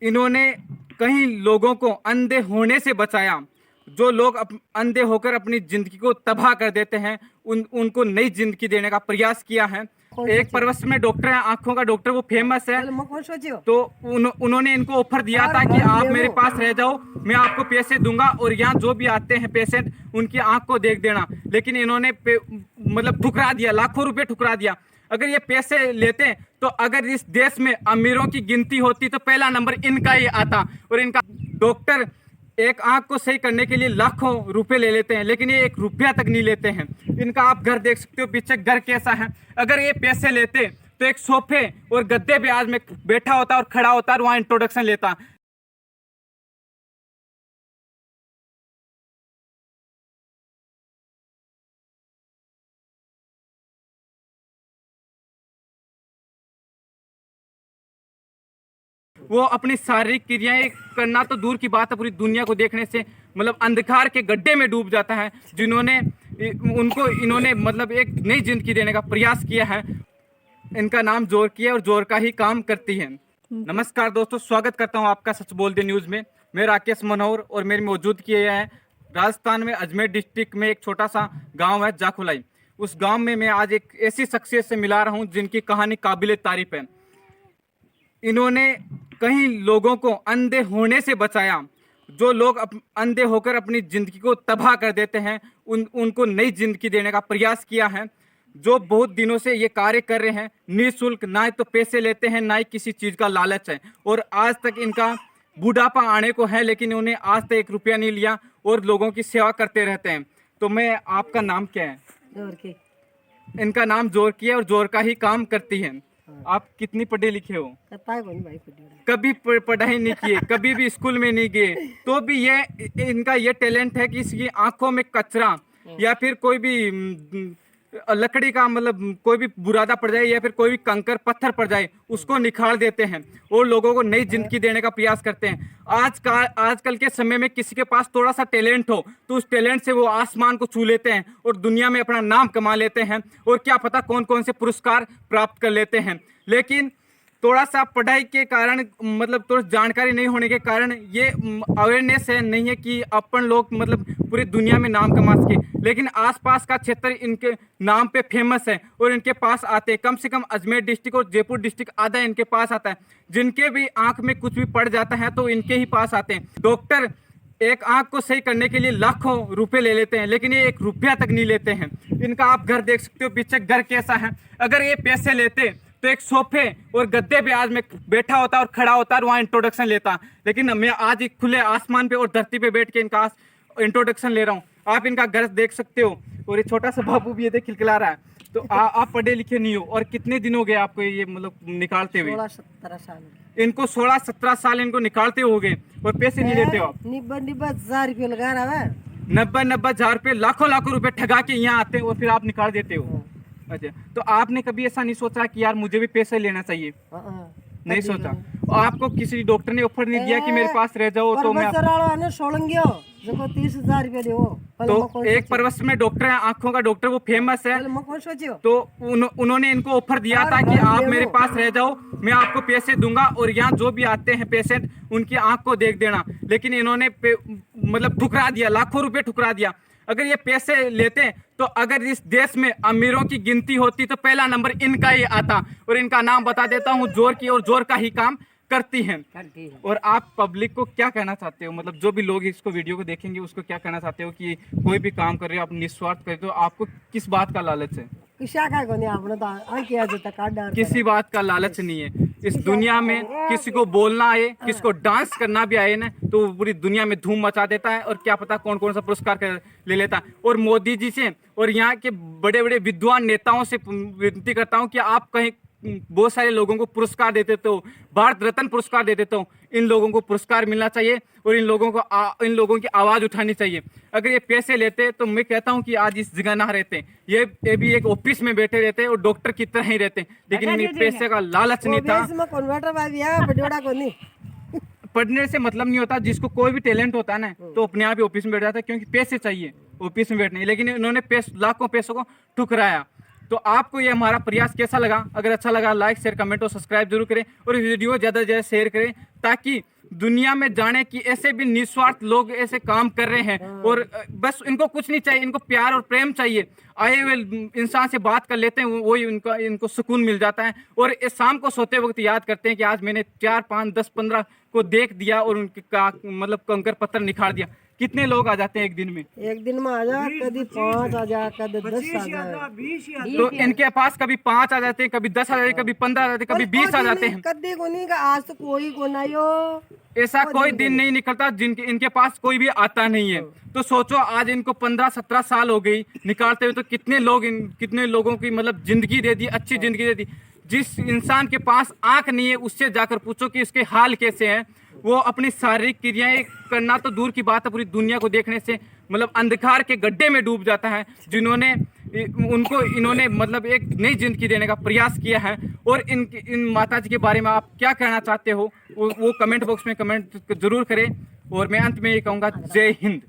इन्होंने कई लोगों को अंधे होने से बचाया। जो लोग अंधे होकर अपनी जिंदगी को तबाह कर देते हैं, उनको नई जिंदगी देने का प्रयास किया है। एक परवश में डॉक्टर है, आंखों का डॉक्टर, वो फेमस है। तो उन्होंने इनको ऑफर दिया था कि आप मेरे पास रह जाओ, मैं आपको पैसे दूंगा और यहाँ जो भी आते हैं पेशेंट उनकी आंख को देख देना। लेकिन इन्होंने मतलब ठुकरा दिया, लाखों रुपए ठुकरा दिया। अगर ये पैसे लेते तो अगर इस देश में अमीरों की गिनती होती तो पहला नंबर इनका ही आता। और इनका डॉक्टर एक आंख को सही करने के लिए लाखों रुपए ले लेते हैं, लेकिन ये 1 रुपया तक नहीं लेते हैं। इनका आप घर देख सकते हो, पीछे घर कैसा है। अगर ये पैसे लेते तो एक सोफे और गद्दे पे आज में बैठा होता और खड़ा होता और वहां इंट्रोडक्शन लेता। वो अपनी शारीरिक क्रियाएं करना तो दूर की बात है, पूरी दुनिया को देखने से मतलब अंधकार के गड्ढे में डूब जाता है। इन्होंने मतलब एक नई जिंदगी देने का प्रयास किया है। इनका नाम जोरकी है और जोरका ही काम करती है। नमस्कार दोस्तों, स्वागत करता हूं आपका सच बोल दे न्यूज में। मैं राकेश मनोहर और मेरी मौजूदगी है राजस्थान में अजमेर डिस्ट्रिक्ट में एक छोटा सा गांव है जाखुलाई। उस गांव में मैं आज एक ऐसी शख्सियत से मिला रहा हूं जिनकी कहानी काबिले तारीफ है। इन्होंने कई लोगों को अंधे होने से बचाया। जो लोग अंधे होकर अपनी जिंदगी को तबाह कर देते हैं, उनको नई जिंदगी देने का प्रयास किया है। जो बहुत दिनों से ये कार्य कर रहे हैं निःशुल्क, ना ही तो पैसे लेते हैं ना ही किसी चीज का लालच है। और आज तक इनका बुढ़ापा आने को है, लेकिन उन्हें आज तक 1 रुपया नहीं लिया और लोगों की सेवा करते रहते हैं। तो मैं, आपका नाम क्या है? जोरकी। इनका नाम जोरकी है और जोरका ही काम करती है। आप कितनी पढ़े लिखे हो? कभी पढ़ाई नहीं की, कभी भी स्कूल में नहीं गए, तो भी ये इनका ये टैलेंट है कि इसकी आंखों में कचरा या फिर कोई भी लकड़ी का मतलब कोई भी बुरादा पड़ जाए या फिर कोई भी कंकर पत्थर पड़ जाए, उसको निखार देते हैं और लोगों को नई जिंदगी देने का प्रयास करते हैं। आजकल के समय में किसी के पास थोड़ा सा टैलेंट हो तो उस टैलेंट से वो आसमान को छू लेते हैं और दुनिया में अपना नाम कमा लेते हैं और क्या पता कौन कौन से पुरस्कार प्राप्त कर लेते हैं। लेकिन थोड़ा सा पढ़ाई के कारण मतलब थोड़ी जानकारी नहीं होने के कारण ये अवेयरनेस है नहीं है कि अपन लोग मतलब पूरी दुनिया में नाम कमा सके। लेकिन आसपास का क्षेत्र इनके नाम पे फेमस है और इनके पास आते हैं। कम से कम अजमेर डिस्ट्रिक्ट और जयपुर डिस्ट्रिक्ट आधा इनके पास आता है। जिनके भी आंख में कुछ भी पड़ जाता है तो इनके ही पास आते हैं। डॉक्टर एक आंख को सही करने के लिए लाखों रुपए ले लेते हैं, लेकिन ये 1 रुपया तक नहीं लेते हैं। इनका आप घर देख सकते हो, पीछे घर कैसा है। अगर ये पैसे लेते तो एक सोफे और गद्दे पे आज में बैठा होता और खड़ा होता और वहाँ इंट्रोडक्शन लेता। लेकिन मैं आज एक खुले आसमान पे और धरती पे बैठ के इनका इंट्रोडक्शन ले रहा हूँ। आप इनका घर देख सकते हो और ये छोटा सा बाबू भी ये देख खिलखिला रहा है। तो आप पढ़े लिखे नहीं हो और कितने दिन हो गए आपको ये मतलब निकालते हुए? 16-17 साल। इनको 16-17 साल इनको निकालते हो गए और पैसे नहीं लेते हो आप? 90,000 रुपये लगा रहा है। 90,000 रुपये, लाखों रुपए ठगा के यहाँ आते और फिर आप निकाल देते हो। अच्छा, तो आपने कभी ऐसा नहीं सोचा कि यार मुझे भी पैसे लेना चाहिए? नहीं सोचा? और आपको किसी डॉक्टर ने ऑफर नहीं दिया कि मेरे पास रह जाओ तो मैं 30,000 रुपये दो। तो एक परवश में डॉक्टर है, आंखों का डॉक्टर, वो फेमस है। तो उन्होंने इनको ऑफर दिया था कि आप मेरे पास रह जाओ, मैं आपको पैसे दूंगा और यहाँ जो भी आते हैं पेशेंट उनकी आंख को देख देना। लेकिन इन्होंने मतलब ठुकरा दिया, लाखों रुपए ठुकरा दिया। अगर ये पैसे लेते तो अगर इस देश में अमीरों की गिनती होती तो पहला नंबर इनका ही आता। और इनका नाम बता देता हूँ, जोरकी, और जोरका ही काम करती हैं। और आप पब्लिक को क्या कहना चाहते हो, मतलब जो भी लोग इसको वीडियो को देखेंगे उसको क्या कहना चाहते हो कि कोई भी काम कर रहे हो आप निस्वार्थ कर रहे हो, आपको किस बात का लालच है? किसी बात का लालच नहीं है। इस दुनिया में किसी को बोलना आए, किसी को डांस करना भी आए ना, तो पूरी दुनिया में धूम मचा देता है और क्या पता कौन कौन सा पुरस्कार ले लेता है। और मोदी जी से और यहाँ के बड़े बड़े विद्वान नेताओं से विनती करता हूँ कि आप कहीं बहुत सारे लोगों को पुरस्कार देते तो भारत रत्न पुरस्कार देते तो इन लोगों को पुरस्कार मिलना चाहिए और इन लोगों की आवाज उठानी चाहिए। अगर ये पैसे लेते तो मैं कहता हूँ कि आज इस जगह ना रहते। ये भी एक ऑफिस में बैठे रहते और डॉक्टर की तरह ही रहते, लेकिन इन्हें पैसे का लालच नहीं था। पढ़ने से मतलब नहीं होता, जिसको कोई भी टैलेंट होता है ना तो अपने आप ही ऑफिस में बैठ जाता है, क्योंकि पैसे चाहिए ऑफिस में बैठने। लेकिन इन्होंने लाखों पैसों को ठुकराया। तो आपको ये हमारा प्रयास कैसा लगा? अगर अच्छा लगा लाइक शेयर कमेंट और सब्सक्राइब जरूर करें और वीडियो ज़्यादा से ज़्यादा शेयर करें ताकि दुनिया में जाने कि ऐसे भी निस्वार्थ लोग ऐसे काम कर रहे हैं और बस इनको कुछ नहीं चाहिए, इनको प्यार और प्रेम चाहिए। आए हुए इंसान से बात कर लेते हैं, वही इनको सुकून मिल जाता है और इस शाम को सोते वक्त याद करते हैं कि आज मैंने 4, 5, 10, 15 को देख दिया और उनके मतलब कंकर पत्थर निखार दिया। कितने लोग आ जाते हैं एक दिन में? एक दिन में आ जा, कभी 5 आ जा, कभी 10 आ जाए। तो इनके पास कभी 5 आ जाते हैं, कभी 10 आ जाते हैं, कभी 15 आ जाते हैं, कभी 20 आ जाते हैं। कभी को नहीं का आज तो कोई को नहीं हो, ऐसा कोई दिन नहीं निकलता जिनके इनके पास कोई भी आता नहीं है। तो सोचो आज इनको 15-17 साल हो गई निकालते हुए, तो कितने लोगों की मतलब जिंदगी दे दी, अच्छी जिंदगी दे दी। जिस इंसान के पास आंख नहीं है उससे जाकर पूछो कि उसके हाल कैसे हैं। वो अपनी शारीरिक क्रियाएं करना तो दूर की बात है, पूरी दुनिया को देखने से मतलब अंधकार के गड्ढे में डूब जाता है। इन्होंने मतलब एक नई जिंदगी देने का प्रयास किया है। और इन माताजी के बारे में आप क्या कहना चाहते हो वो कमेंट बॉक्स में कमेंट जरूर करें। और मैं अंत में ये कहूँगा, जय हिंद।